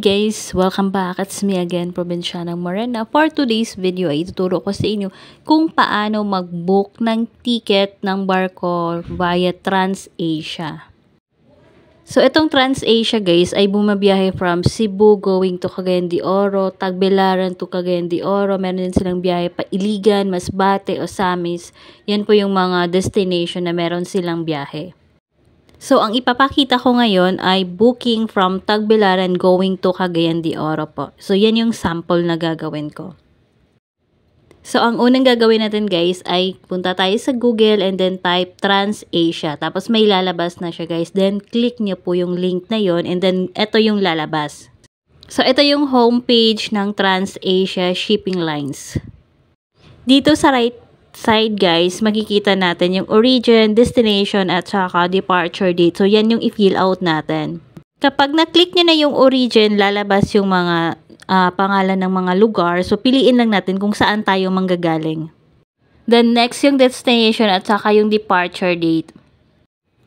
guys! Welcome back. It's me again, Provincianang Morena. For today's video ay ituturo ko sa inyo kung paano mag-book ng ticket ng barko via TransAsia. So itong TransAsia guys ay bumabiyahe from Cebu going to Cagayan de Oro, Tagbilaran to Cagayan de Oro. Meron din silang biyahe pa Iligan, Masbate, Osamis. Yan po yung mga destination na meron silang biyahe. So, ang ipapakita ko ngayon ay booking from Tagbilaran going to Cagayan de Oro po. So, yan yung sample na gagawin ko. So, ang unang gagawin natin guys ay punta tayo sa Google and then type TransAsia. Tapos may lalabas na siya guys. Then, click nyo po yung link na yon and then ito yung lalabas. So, ito yung homepage ng TransAsia Shipping Lines. Dito sa right side guys, makikita natin yung origin, destination, at saka departure date. So, yan yung i-fill out natin. Kapag na-click nyo na yung origin, lalabas yung mga pangalan ng mga lugar. So, piliin lang natin kung saan tayo manggagaling. Then, next yung destination at saka yung departure date.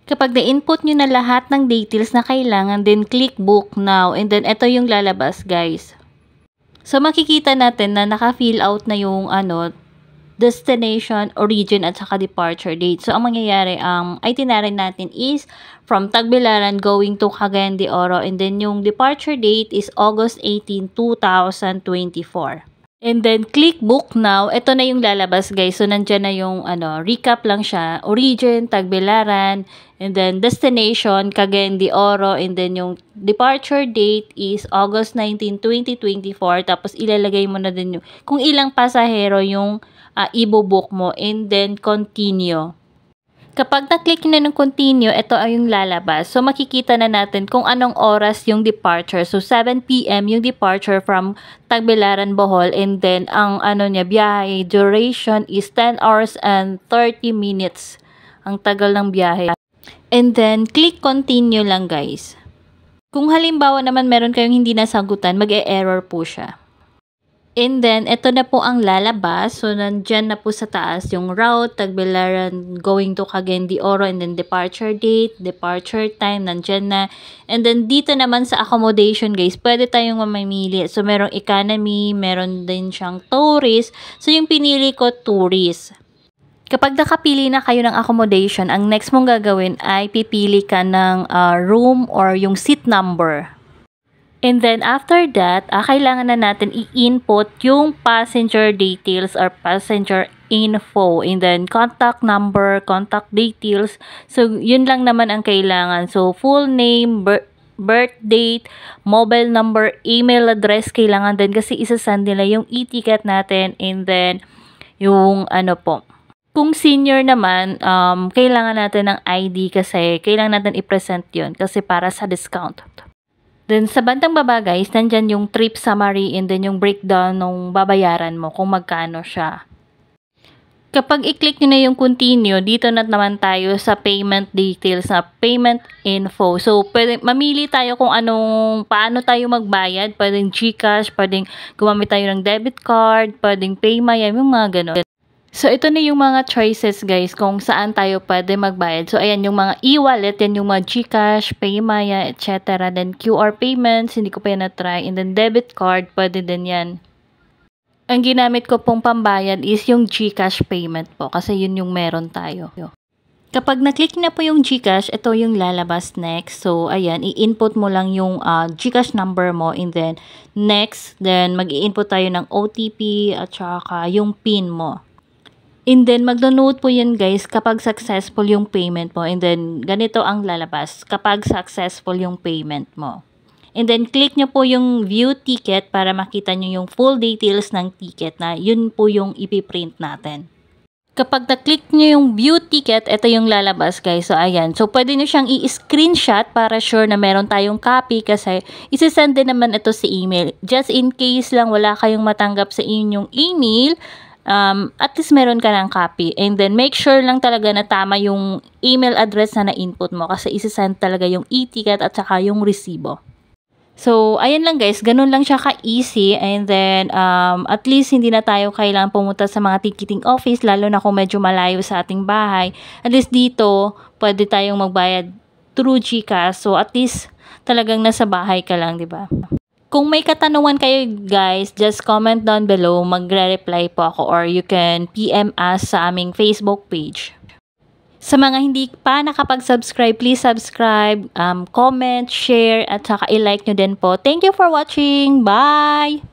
Kapag na-input nyo na lahat ng details na kailangan, then click book now. And then, ito yung lalabas guys. So, makikita natin na naka-fill out na yung destination, origin, at saka departure date. So, ang mangyayari, itinerary natin is from Tagbilaran going to Cagayan de Oro, and then yung departure date is August 18, 2024. And then, click book now. Ito na yung lalabas, guys. So, nandyan na yung, recap lang siya. Origin, Tagbilaran, and then destination, Cagayan de Oro, and then yung departure date is August 19, 2024. Tapos, ilalagay mo na din yung kung ilang pasahero yung ibo-book mo, and then continue. Kapag na-click na ng continue, ito ay yung lalabas. So, makikita na natin kung anong oras yung departure. So, 7 PM yung departure from Tagbilaran, Bohol, and then ang biyahe duration is 10 hours and 30 minutes. Ang tagal ng biyahe. And then, click continue lang guys. Kung halimbawa naman meron kayong hindi nasagutan, mag-e-error po siya. And then, ito na po ang lalabas. So, nandyan na po sa taas yung route, Tagbilaran going to Cagayan de Oro, and then departure date, departure time, nandyan na. And then, dito naman sa accommodation, guys, pwede tayong mamimili. So, merong economy, meron din siyang tourist. So, yung pinili ko, tourist. Kapag nakapili na kayo ng accommodation, ang next mong gagawin ay pipili ka ng room or yung seat number. And then, after that, kailangan na natin i-input yung passenger details or passenger info. And then, contact number, contact details. So, yun lang naman ang kailangan. So, full name, birth date, mobile number, email address, kailangan din kasi isasend nila yung e-ticket natin. And then, yung kung senior naman, kailangan natin ng ID kasi kailangan natin i-present yun kasi para sa discount. Then, sa bandang baba guys, nandyan yung trip summary and then yung breakdown ng babayaran mo kung magkano siya. Kapag i-click nyo na yung continue, dito na naman tayo sa payment details na payment info. So, mamili tayo kung paano tayo magbayad. Pwedeng GCash, pwedeng gumamit tayo ng debit card, pwedeng PayMaya, yung mga ganun. So, ito na yung mga choices guys kung saan tayo pwede magbayad. So, ayan yung mga e-wallet, yan yung mga GCash, PayMaya, etc. Then, QR payments, hindi ko pa yan na-try. And then, debit card, pwede din yan. Ang ginamit ko pong pambayad is yung GCash payment po kasi yun yung meron tayo. Kapag na-click na po yung GCash, ito yung lalabas next. So, ayan, i-input mo lang yung GCash number mo and then next. Then, mag-i-input tayo ng OTP at saka yung PIN mo. And then, magno-note po yun guys kapag successful yung payment mo. And then, ganito ang lalabas kapag successful yung payment mo. And then, click nyo po yung view ticket para makita nyo yung full details ng ticket na yun po yung ipiprint natin. Kapag na-click nyo yung view ticket, ito yung lalabas guys. So, ayan. So, pwede nyo siyang i-screenshot para sure na meron tayong copy kasi isasend din naman ito sa email. Just in case lang wala kayong matanggap sa inyong email, at least meron ka ng copy. And then, make sure lang talaga na tama yung email address na na-input mo kasi isasend talaga yung e-ticket at saka yung resibo. So, ayan lang guys, ganun lang siya ka-easy. And then, at least hindi na tayo kailangan pumunta sa mga ticketing office, lalo na kung medyo malayo sa ating bahay. At least dito, pwede tayong magbayad through GCash. So, at least talagang nasa bahay ka lang, di ba? Kung may katanungan kayo guys, just comment down below. Magre-reply po ako or you can PM us sa aming Facebook page. Sa mga hindi pa nakapag-subscribe, please subscribe, comment, share, at saka i-like nyo din po. Thank you for watching. Bye!